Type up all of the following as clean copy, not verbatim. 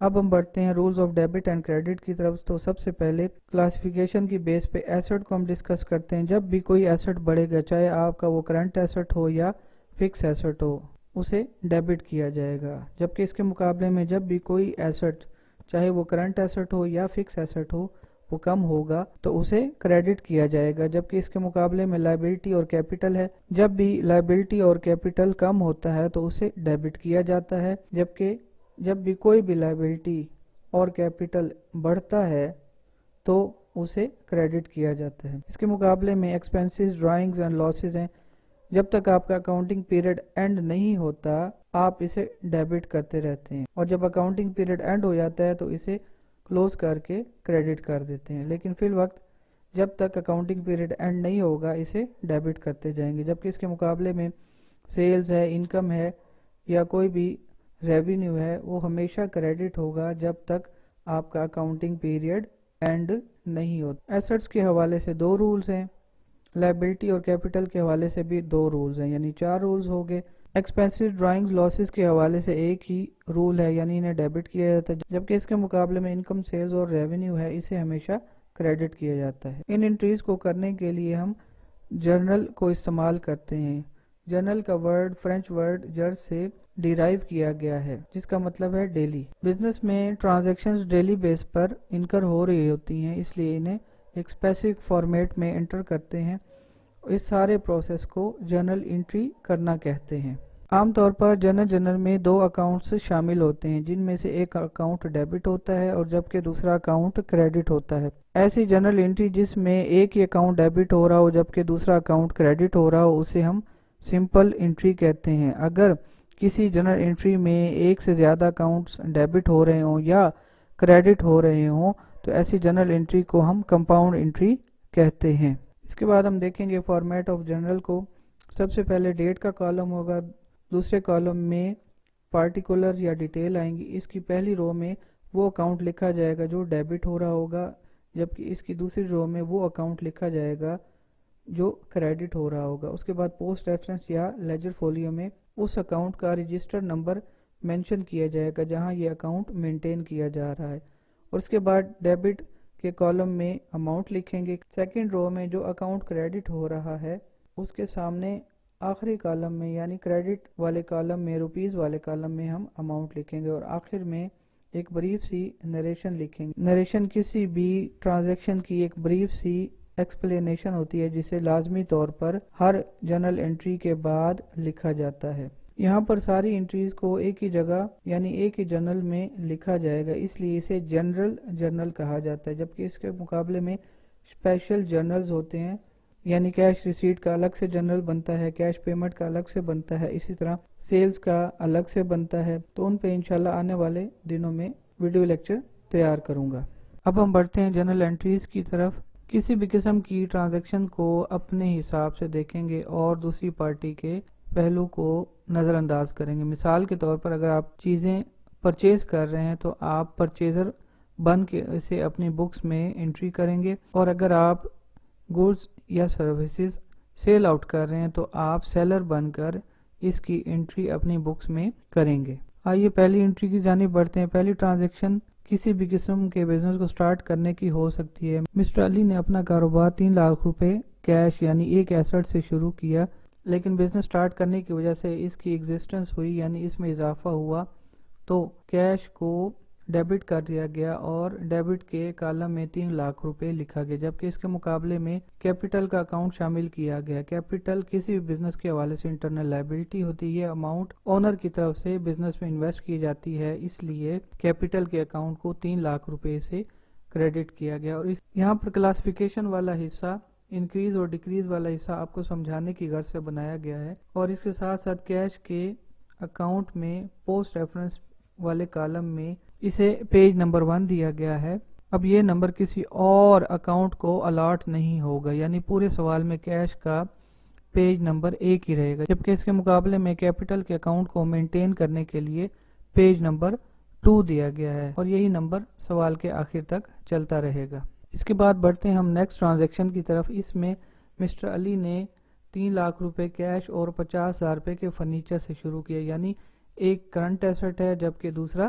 اب ہم بڑھتے ہیں rules of debit and credit کی طرف. تو سب سے پہلے کلاسیفیکیشن کی بیس پہ ایسٹ کو ہم ڈسکس کرتے ہیں. جب بھی کوئی ایسٹ بڑھے گا، چاہے آپ کا وہ کرنٹ ایسٹ ہو یا فکس ایسٹ ہو، اسے ڈیبٹ کیا جائے گا. جبکہ اس کے مقابلے میں جب بھی کوئی ایسٹ، چاہے وہ کرنٹ ایسٹ ہو یا فکس ایسٹ ہو، وہ کم ہوگا تو اسے کریڈٹ کیا جائے گا. جبکہ اس کے مقابلے میں لائبلٹی اور کیپٹل ہے، جب بھی لائبلٹی اور کیپٹل کم ہوتا ہے تو اسے ڈیبٹ کیا جاتا ہے. جبکہ جب بھی کوئی بھی لائبلٹی اور کیپٹل بڑھتا ہے تو اسے کریڈٹ کیا جاتا ہے. اس کے مقابلے میں ایکسپینسز، ڈرائنگز اینڈ لاسز ہیں. جب تک آپ کا اکاؤنٹنگ پیریڈ اینڈ نہیں ہوتا آپ اسے ڈیبٹ کرتے رہتے ہیں، اور جب اکاؤنٹنگ پیریڈ اینڈ ہو جاتا ہے تو اسے کلوز کر کے کریڈٹ کر دیتے ہیں. لیکن فی الوقت جب تک اکاؤنٹنگ پیریڈ اینڈ نہیں ہوگا اسے ڈیبٹ کرتے جائیں گے. جبکہ اس کے مقابلے میں سیلز ہے، انکم ہے یا کوئی بھی ریونیو ہے، وہ ہمیشہ کریڈٹ ہوگا جب تک آپ کا اکاؤنٹنگ پیریڈ اینڈ نہیں ہوتا. ایسٹس کے حوالے سے 2 رولز ہیں، لائبلٹی اور کیپٹل کے حوالے سے بھی 2 رولز ہیں، یعنی 4 رولز ہو گئے. ایکسپینسز، ڈرائنگز، لاسز کے حوالے سے ایک ہی رول ہے، یعنی انہیں ڈیبٹ کیا جاتا ہے. جبکہ اس کے مقابلے میں انکم، سیلز اور ریونیو ہے، اسے ہمیشہ کریڈٹ کیا جاتا ہے. ان انٹریز کو کرنے کے لیے ہم جرنل کو استعمال کرتے ہیں. جرنل کا ورڈ فرینچ ورڈ جر سے ڈیرائیو کیا گیا ہے، جس کا مطلب ہے ڈیلی. بزنس میں ٹرانزیکشنز ڈیلی بیس پر انکر ہو رہی ہوتی ہیں، اس لیے انہیں ایک اسپیسیفک فارمیٹ میں انٹر کرتے ہیں. اس سارے پروسیس کو جرنل انٹری کرنا کہتے ہیں. عام طور پر جرنل میں 2 اکاؤنٹس شامل ہوتے ہیں، جن میں سے ایک اکاؤنٹ ڈیبٹ ہوتا ہے اور جبکہ دوسرا اکاؤنٹ کریڈٹ ہوتا ہے. ایسی جرنل انٹری جس میں ایک ہی اکاؤنٹ ڈیبٹ ہو رہا ہو جبکہ دوسرا اکاؤنٹ کریڈٹ ہو رہا ہو اسے ہم سمپل انٹری کہتے ہیں. اگر کسی جرنل انٹری میں ایک سے زیادہ اکاؤنٹس ڈیبٹ ہو رہے ہوں یا کریڈٹ ہو رہے ہوں تو ایسی جرنل انٹری کو ہم کمپاؤنڈ انٹری کہتے ہیں. اس کے بعد ہم دیکھیں گے فارمیٹ آف جرنل کو. سب سے پہلے ڈیٹ کا کالم ہوگا، دوسرے کالم میں پارٹیکولر یا ڈیٹیل آئیں گی. اس کی پہلی رو میں وہ اکاؤنٹ لکھا جائے گا جو ڈیبٹ ہو رہا ہوگا، جبکہ اس کی دوسری رو میں وہ اکاؤنٹ لکھا جائے گا جو کریڈٹ ہو رہا ہوگا. اس کے بعد پوسٹ ریفرنس یا لیجر فولیو میں اس اکاؤنٹ کا رجسٹر نمبر مینشن کیا جائے گا جہاں یہ اکاؤنٹ مینٹین کیا جا رہا ہے. اور اس کے بعد ڈیبٹ کے کالم میں اماؤنٹ لکھیں گے. سیکنڈ رو میں جو اکاؤنٹ کریڈٹ ہو رہا ہے اس کے سامنے آخری کالم میں یعنی کریڈٹ والے کالم میں، روپیز والے کالم میں ہم اماؤنٹ لکھیں گے. اور آخر میں ایک بریف سی نریشن لکھیں گے. نریشن کسی بھی ٹرانزیکشن کی ایک بریف سی ایکسپلینیشن ہوتی ہے جسے لازمی طور پر ہر جرنل انٹری کے بعد لکھا جاتا ہے. یہاں پر ساری انٹریز کو ایک ہی جگہ یعنی ایک ہی جرنل میں لکھا جائے گا، اس لیے اسے جنرل جرنل کہا جاتا ہے. جبکہ اس کے مقابلے میں اسپیشل جرنلز ہوتے ہیں، یعنی کیش ریسیٹ کا الگ سے جرنل بنتا ہے، کیش پیمنٹ کا الگ سے بنتا ہے، اسی طرح سیلز کا الگ سے بنتا ہے. تو ان پہ انشاءاللہ آنے والے دنوں میں ویڈیو لیکچر تیار کروں گا. اب ہم بڑھتے ہیں جرنل انٹریز کی طرف. کسی بھی قسم کی ٹرانزیکشن کو اپنے حساب سے دیکھیں گے اور دوسری پارٹی کے پہلو کو نظر انداز کریں گے. مثال کے طور پر اگر آپ چیزیں پرچیز کر رہے ہیں تو آپ پرچیزر بن کے اسے اپنی بکس میں انٹری کریں گے، اور اگر آپ گوڈز یا سروسز سیل آؤٹ کر رہے ہیں تو آپ سیلر بن کر اس کی انٹری اپنی بکس میں کریں گے. آئیے پہلی انٹری کی جانب بڑھتے ہیں. پہلی ٹرانزیکشن کسی بھی قسم کے بزنس کو سٹارٹ کرنے کی ہو سکتی ہے. مسٹر علی نے اپنا کاروبار 3 لاکھ روپے کیش یعنی ایک ایسٹ سے شروع کیا، لیکن بزنس سٹارٹ کرنے کی وجہ سے اس کی ایگزسٹنس ہوئی یعنی اس میں اضافہ ہوا تو کیش کو ڈیبٹ کر دیا گیا اور ڈیبٹ کے کالم میں 3 لاکھ روپے لکھا گیا. جبکہ اس کے مقابلے میں کیپٹل کا اکاؤنٹ شامل کیا گیا. کیپٹل کسی بھی بزنس کے حوالے سے انٹرنل لائبلٹی ہوتی ہے. یہ اماؤنٹ اونر کی طرف سے بزنس میں انویسٹ کی جاتی ہے، اس لیے کیپٹل کے اکاؤنٹ کو 3 لاکھ روپے سے کریڈٹ کیا گیا. اور یہاں پر کلاسیفیکیشن والا حصہ، انکریز اور ڈیکریز والا حصہ آپ کو سمجھانے کی غرض سے بنایا گیا ہے. اور اس کے ساتھ ساتھ کیش کے اکاؤنٹ میں پوسٹ ریفرنس والے کالم میں اسے پیج نمبر 1 دیا گیا ہے. اب یہ نمبر کسی اور اکاؤنٹ کو الاٹ نہیں ہوگا، یعنی پورے سوال میں کیش کا پیج نمبر 1 ہی رہے گا. جبکہ اس کے مقابلے میں کیپٹل کے اکاؤنٹ کو مینٹین کرنے کے لیے پیج نمبر 2 دیا گیا ہے، اور یہی نمبر سوال کے آخر تک چلتا رہے گا. اس کے بعد بڑھتے ہیں ہم نیکسٹ ٹرانزیکشن کی طرف. اس میں مسٹر علی نے 3 لاکھ روپے کیش اور 50,000 روپے کے فرنیچر سے شروع کیا، یعنی ایک کرنٹ ایسٹ ہے جبکہ دوسرا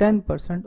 10%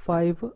5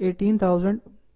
18,000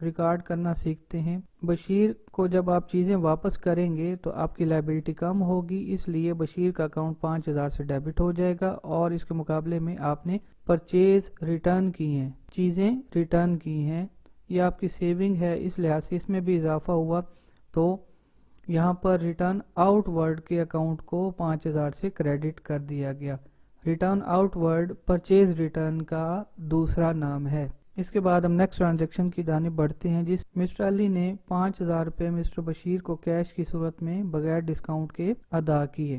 ریکارڈ کرنا سیکھتے ہیں۔ بشیر کو جب آپ چیزیں واپس کریں گے تو آپ کی لائبلٹی کم ہوگی، اس لیے بشیر کا اکاؤنٹ 5000 سے ڈیبٹ ہو جائے گا، اور اس کے مقابلے میں آپ نے پرچیز ریٹرن کی ہیں، چیزیں ریٹرن کی ہیں، یہ آپ کی سیونگ ہے، اس لحاظ سے اس میں بھی اضافہ ہوا، تو یہاں پر ریٹرن آؤٹ ورڈ کے اکاؤنٹ کو 5000 سے کریڈٹ کر دیا گیا۔ Return out word purchase return کا دوسرا نام ہے۔ اس کے بعد ہم نیکسٹ ٹرانزیکشن کی جانب بڑھتے ہیں، جس مسٹر علی نے 5000 روپے مسٹر بشیر کو کیش کی صورت میں بغیر ڈسکاؤنٹ کے ادا کیے۔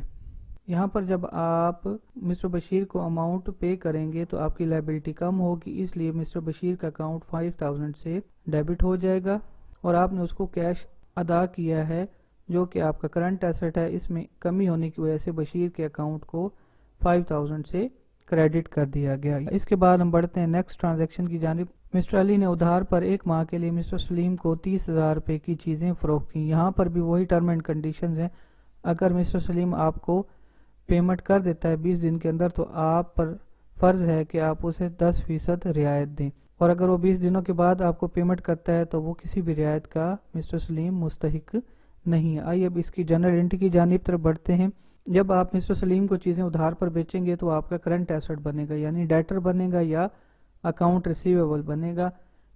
یہاں پر جب آپ مسٹر بشیر کو اماؤنٹ پے کریں گے تو آپ کی لائبلٹی کم ہوگی، اس لیے مسٹر بشیر کا اکاؤنٹ 5000 سے ڈیبٹ ہو جائے گا، اور آپ نے اس کو کیش ادا کیا ہے جو کہ آپ کا کرنٹ ایسٹ ہے، اس میں کمی ہونے کی وجہ سے بشیر کے اکاؤنٹ کو 5000 سے کریڈٹ کر دیا گیا۔ اس کے بعد ہم بڑھتے ہیں نیکسٹ ٹرانزیکشن کی جانب۔ مسٹر علی نے ادھار پر ایک ماہ کے لیے مسٹر سلیم کو 30,000 روپے کی چیزیں فروخت کی۔ یہاں پر بھی وہی ٹرم اینڈ کنڈیشنز ہیں، اگر مسٹر سلیم آپ کو پیمنٹ کر دیتا ہے 20 دن کے اندر تو آپ پر فرض ہے کہ آپ اسے 10% رعایت دیں، اور اگر وہ 20 دنوں کے بعد آپ کو پیمنٹ کرتا ہے تو وہ کسی بھی رعایت کا مسٹر سلیم مستحق نہیں ہے۔ آئیے اب اس کی جنرل انٹری کی جانب طرف بڑھتے ہیں۔ جب آپ مسٹر سلیم کو چیزیں ادھار پر بیچیں گے تو آپ کا کرنٹ ایسٹ بنے گا، یعنی ڈیٹر بنے گا یا اکاؤنٹ ریسیویبل بنے گا،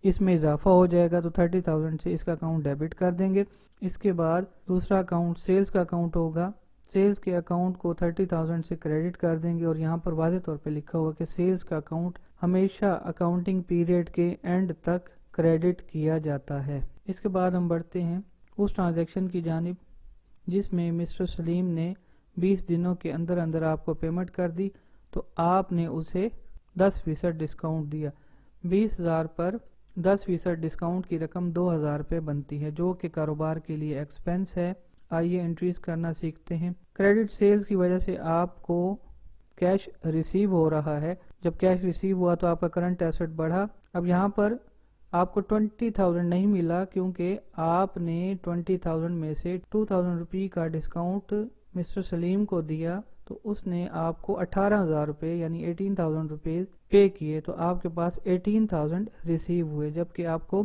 اس میں اضافہ ہو جائے گا تو 30,000 سے اس کا اکاؤنٹ ڈیبٹ کر دیں گے۔ اس کے بعد دوسرا اکاؤنٹ سیلز کا اکاؤنٹ ہوگا، سیلز کے اکاؤنٹ کو 30,000 سے کریڈٹ کر دیں گے، اور یہاں پر واضح طور پہ لکھا ہوا کہ سیلز کا اکاؤنٹ ہمیشہ اکاؤنٹنگ پیریڈ کے اینڈ تک کریڈٹ کیا جاتا ہے۔ اس کے بعد ہم بڑھتے ہیں اس ٹرانزیکشن کی جانب جس میں مسٹر سلیم نے 20 دنوں کے اندر اندر آپ کو پیمنٹ کر دی تو آپ نے اسے 10% ڈسکاؤنٹ دیا۔ 20,000 پر 10% ڈسکاؤنٹ کی رقم 2,000 روپے بنتی ہے، جو کہ کاروبار کے لیے ایکسپینس ہے۔ آئیے انٹریز کرنا سیکھتے ہیں۔ کریڈٹ سیلز کی وجہ سے آپ کو کیش ریسیو ہو رہا ہے، جب کیش ریسیو ہوا تو آپ کا کرنٹ ایسٹ بڑھا۔ اب یہاں پر آپ کو 20,000 نہیں ملا کیونکہ آپ نے 20,000 میں سے 2,000 روپے کا ڈسکاؤنٹ مسٹر سلیم کو دیا، تو اس نے آپ کو 18,000 روپے یعنی 18,000 روپے پے کیے، تو آپ کے پاس 18,000 ریسیو ہوئے، جبکہ آپ کو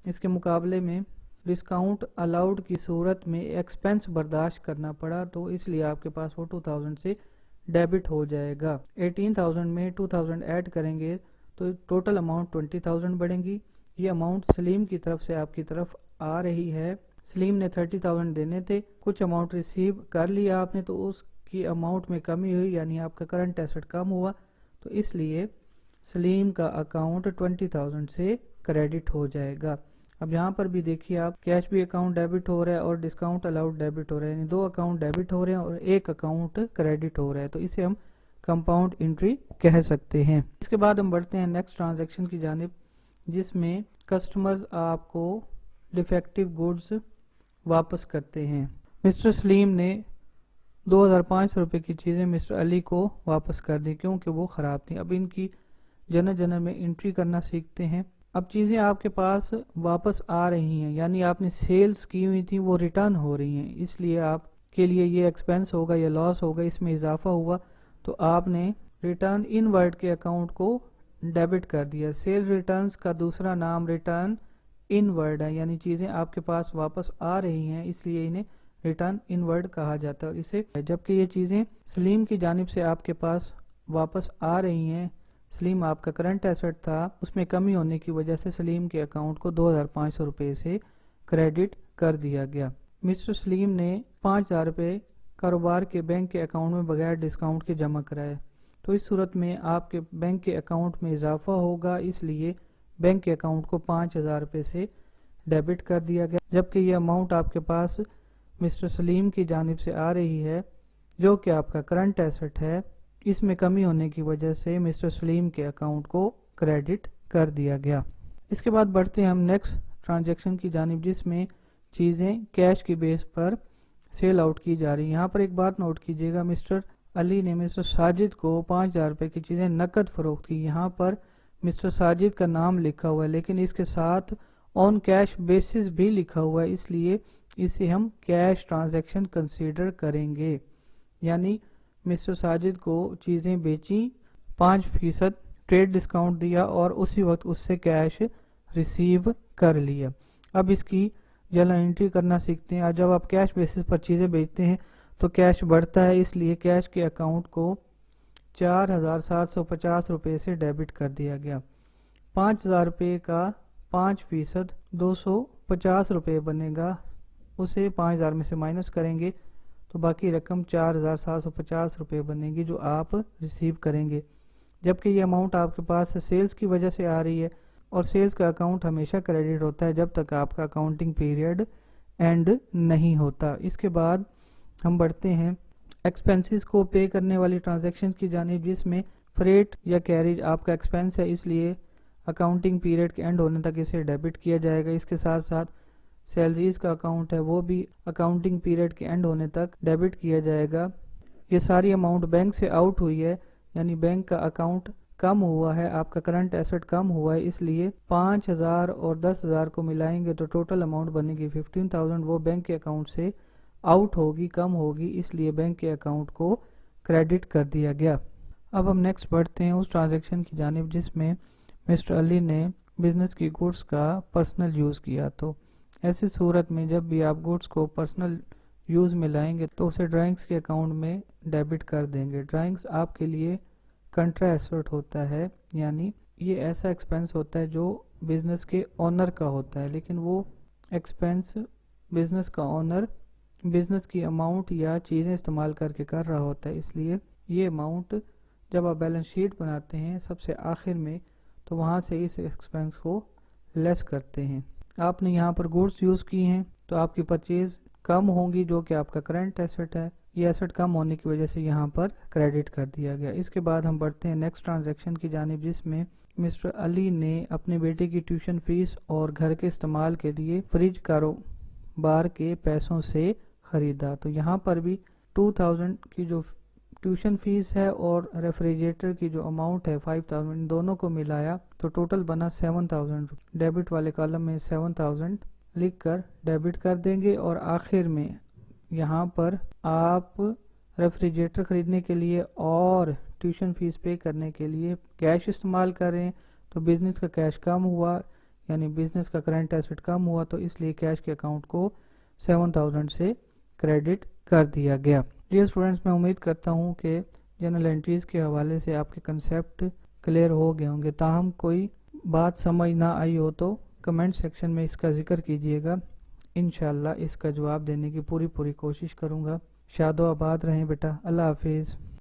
اس کے مقابلے میں ڈسکاؤنٹ الاؤڈ کی صورت میں ایکسپینس برداشت کرنا پڑا، تو اس لیے آپ کے پاس وہ 2,000 سے ڈیبٹ ہو جائے گا۔ 18,000 میں 2,000 ایڈ کریں گے تو ٹوٹل اماؤنٹ 20,000 بڑھیں گی۔ یہ اماؤنٹ سلیم کی طرف سے آپ کی طرف آ رہی ہے۔ سلیم نے 30,000 دینے تھے، کچھ اماؤنٹ ریسیو کر لیا آپ نے، تو اس کی اماؤنٹ میں کمی ہوئی، یعنی آپ کا کرنٹ ایسٹ کم ہوا، تو اس لیے سلیم کا اکاؤنٹ 20,000 سے کریڈٹ ہو جائے گا۔ اب یہاں پر بھی دیکھیے آپ، کیش بھی اکاؤنٹ ڈیبٹ ہو رہا ہے اور ڈسکاؤنٹ الاؤڈ ڈیبٹ ہو رہا ہے، یعنی 2 اکاؤنٹ ڈیبٹ ہو رہے ہیں اور ایک اکاؤنٹ کریڈٹ ہو رہا ہے، تو اسے ہم کمپاؤنڈ انٹری کہہ سکتے ہیں۔ اس کے بعد ہم بڑھتے ہیں نیکسٹ ٹرانزیکشن کی جانب جس میں کسٹمرز آپ کو ڈیفیکٹیو گوڈز واپس کرتے ہیں۔ مسٹر سلیم نے 2,500 روپے کی چیزیں مسٹر علی کو واپس کر دی کیونکہ وہ خراب تھیں۔ اب ان کی جنرل میں انٹری کرنا سیکھتے ہیں۔ اب چیزیں آپ کے پاس واپس آ رہی ہیں، یعنی آپ نے سیلز کی ہوئی تھی وہ ریٹرن ہو رہی ہیں، اس لیے آپ کے لیے یہ ایکسپینس ہوگا یا لاس ہوگا، اس میں اضافہ ہوا، تو آپ نے ریٹرن ان ورڈ کے اکاؤنٹ کو ڈیبٹ کر دیا۔ سیل ریٹرنز کا دوسرا نام ریٹرن ان ورڈ ہے، یعنی چیزیں آپ کے پاس واپس آ رہی ہیں، اس لیے انہیں ریٹرن ان ورڈ کہا جاتا ہے، اور اسے جبکہ یہ چیزیں سلیم کی جانب سے آپ کے پاس واپس آ رہی ہیں، سلیم آپ کا کرنٹ ایسٹ تھا، اس میں کمی ہونے کی وجہ سے سلیم کے اکاؤنٹ کو 2,500 روپے سے کریڈٹ کر دیا گیا۔ مسٹر سلیم نے 5,000 روپے کاروبار کے بینک کے اکاؤنٹ میں بغیر ڈسکاؤنٹ کے جمع کرائے، تو اس صورت میں آپ کے بینک کے اکاؤنٹ میں اضافہ ہوگا، اس لیے بینک کے اکاؤنٹ کو 5,000 روپے سے ڈیبٹ کر دیا گیا، جبکہ یہ اماؤنٹ آپ کے پاس مسٹر سلیم کی جانب سے آ رہی ہے جو کہ آپ کا کرنٹ ایسٹ ہے، اس میں کمی ہونے کی وجہ سے مسٹر سلیم کے اکاؤنٹ کو کریڈٹ کر دیا گیا۔ اس کے بعد بڑھتے ہیں ہم نیکسٹ ٹرانزیکشن کی جانب جس میں چیزیں کیش کی بیس پر سیل آؤٹ کی جا رہی ہیں۔ یہاں پر ایک بات نوٹ کیجیے گا، مسٹر علی نے مسٹر ساجد کو 5,000 روپے کی چیزیں نقد فروخت کی۔ یہاں پر مسٹر ساجد کا نام لکھا ہوا ہے لیکن اس کے ساتھ آن کیش بیسس بھی لکھا ہوا ہے، اس لیے اسے ہم کیش ٹرانزیکشن کنسیڈر کریں گے، یعنی مسٹر ساجد کو چیزیں بیچی، 5% ٹریڈ ڈسکاؤنٹ دیا اور اسی وقت اس سے کیش ریسیو کر لیا۔ اب اس کی جرنل انٹری کرنا سیکھتے ہیں۔ آج جب آپ کیش بیسس پر چیزیں بیچتے ہیں تو کیش بڑھتا ہے، اس لیے کیش کے اکاؤنٹ کو 4750 روپے سے ڈیبٹ کر دیا گیا۔ 5000 روپے کا 5% 250 روپے بنے گا، اسے 5000 میں سے مائنس کریں گے تو باقی رقم 4750 روپے بنے گی جو آپ ریسیو کریں گے، جبکہ یہ اماؤنٹ آپ کے پاس سیلز کی وجہ سے آ رہی ہے، اور سیلز کا اکاؤنٹ ہمیشہ کریڈٹ ہوتا ہے جب تک آپ کا اکاؤنٹنگ پیریڈ اینڈ نہیں ہوتا۔ اس کے بعد ہم بڑھتے ہیں ایکسپینسز کو پے کرنے والی ٹرانزیکشن کی جانب، جس میں فریٹ یا کیریج آپ کا ایکسپینس ہے، اس لیے اکاؤنٹنگ پیریڈ کے اینڈ ہونے تک اسے ڈیبٹ کیا جائے گا۔ اس کے ساتھ ساتھ سیلریز کا اکاؤنٹ ہے، وہ بھی اکاؤنٹنگ پیریڈ کے اینڈ ہونے تک ڈیبٹ کیا جائے گا۔ یہ ساری اماؤنٹ بینک سے آؤٹ ہوئی ہے، یعنی بینک کا اکاؤنٹ کم ہوا ہے، آپ کا کرنٹ ایسٹ کم ہوا ہے، اس لیے 5000 اور 10000 کو ملائیں گے تو ٹوٹل اماؤنٹ بنے گی 15000، وہ بینک کے اکاؤنٹ سے آؤٹ ہوگی، کم ہوگی، اس لیے بینک کے اکاؤنٹ کو کریڈٹ کر دیا گیا۔ اب ہم نیکسٹ بڑھتے ہیں اس ٹرانزیکشن کی جانب جس میں مسٹر علی نے بزنس کی گوڈز کا پرسنل یوز کیا۔ تو ایسی صورت میں جب بھی آپ گوڈز کو پرسنل یوز میں لائیں گے تو اسے ڈرائنگز کے اکاؤنٹ میں ڈیبٹ کر دیں گے۔ ڈرائنگز آپ کے لیے کنٹرا ایسٹ ہوتا ہے، یعنی یہ ایسا ایکسپینس ہوتا ہے جو بزنس کے اونر کا ہوتا ہے، لیکن وہ ایکسپینس بزنس کا اونر بزنس کی اماؤنٹ یا چیزیں استعمال کر کے کر رہا ہوتا ہے، اس لیے یہ اماؤنٹ جب آپ بیلنس شیٹ بناتے ہیں سب سے آخر میں تو وہاں سے اس ایکسپینس کو لیس کرتے ہیں۔ آپ نے یہاں پر گوڈز یوز کی ہیں تو آپ کی پرچیز کم ہوگی جو کہ آپ کا کرنٹ ایسٹ ہے، یہ ایسٹ کم ہونے کی وجہ سے یہاں پر کریڈٹ کر دیا گیا۔ اس کے بعد ہم بڑھتے ہیں نیکسٹ ٹرانزیکشن کی جانب جس میں مسٹر علی نے اپنے بیٹے کی ٹیوشن فیس اور گھر کے استعمال کے لیے فریج کاروبار کے پیسوں سے خریدا۔ تو یہاں پر بھی 2000 کی جو ٹیوشن فیس ہے اور ریفریجریٹر کی جو اماؤنٹ ہے 5000، ان دونوں کو ملایا تو ٹوٹل بنا 7000۔ ڈیبٹ والے کالم میں 7000 لکھ کر ڈیبٹ کر دیں گے، اور آخر میں یہاں پر آپ ریفریجریٹر خریدنے کے لیے اور ٹیوشن فیس پے کرنے کے لیے کیش استعمال کر رہے ہیں تو بزنس کا کیش کم ہوا، یعنی بزنس کا کرنٹ ایسٹ کم ہوا، تو اس لیے کیش کے اکاؤنٹ کو 7000 سے کریڈٹ کر دیا گیا۔ جی اسٹوڈنٹس، میں امید کرتا ہوں کہ جنرل انٹریز کے حوالے سے آپ کے کنسیپٹ کلیئر ہو گئے ہوں گے۔ تاہم کوئی بات سمجھ نہ آئی ہو تو کمنٹ سیکشن میں اس کا ذکر کیجیے گا، انشاءاللہ اس کا جواب دینے کی پوری کوشش کروں گا۔ شاد و آباد رہیں بیٹا، اللہ حافظ۔